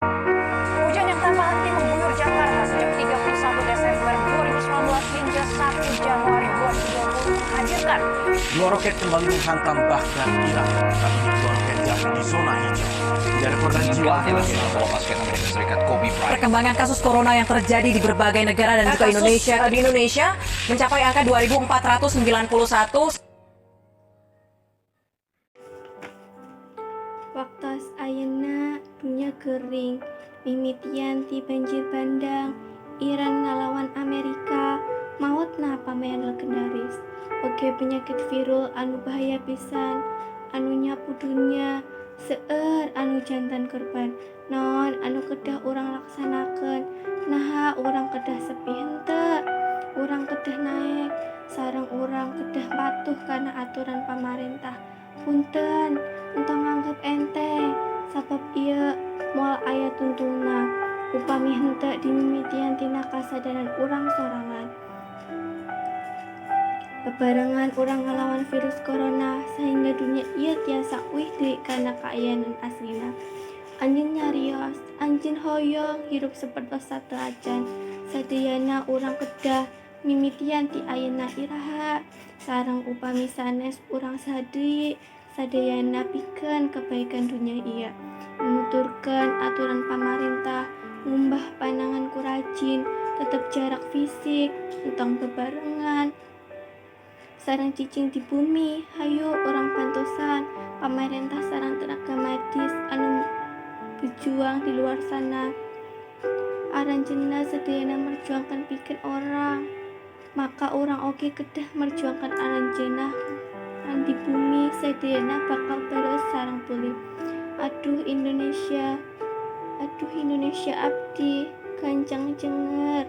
Hujan yang tanpa henti mengguyur Jakarta sejak 31 Desember 2019 hingga 1 Januari 2020 menghadirkan dua roket kembali menghantam bahkan Irak. Kali ini dua roket jatuh di zona hijau. Tidak ada korban jiwa. Basket Amerika Serikat Kobe Bryant. Perkembangan kasus corona yang terjadi di berbagai negara dan juga di Indonesia mencapai angka 2.491. Waktos ayeuna dunya kering, mimitian ti banjir bandang, Iran ngalawan Amerika, mautna pamayan legendaris. Oge penyakit viral anu bahaya pisan, anu nyapu dunya, seueur anu jantan korban. Non anu kedah urang laksanakeun, naha urang kedah sepi henteu, urang kedah naik, sareng urang kedah patuh kana aturan pamarentah. Punten, entong nganggep enteng, sabab ieu moal aya tuntungna, upami henteu dimimitian tina kasadaran urang sorangan. Bebarengan urang ngalawan virus corona sehingga dunia ieu tiasa uih deui kana kaayaanan aslina. Anjeun nyarios, anjeun hoyong hirup sapertos satelajan, sadayana urang kedah mimitian ti ayeuna iraha, sareng upami sanes urang sadeui sadayana pikeun kebaikan dunia ieu, menuturkeun aturan pamarentah, ngumbah panangan ku rajin, tetep jarak fisik, entong bebarengan, sareng cicing di bumi, hayu orang pantosan, pamarentah sareng tenaga medis anu berjuang di luar sana. Aranjeunna sadayana merjuangkan pikeun orang, maka orang oge kedah merjuangkan aranjeunna di bumi sadayana bakal terus sareng pulih. Aduh Indonesia abdi, kancang jenger.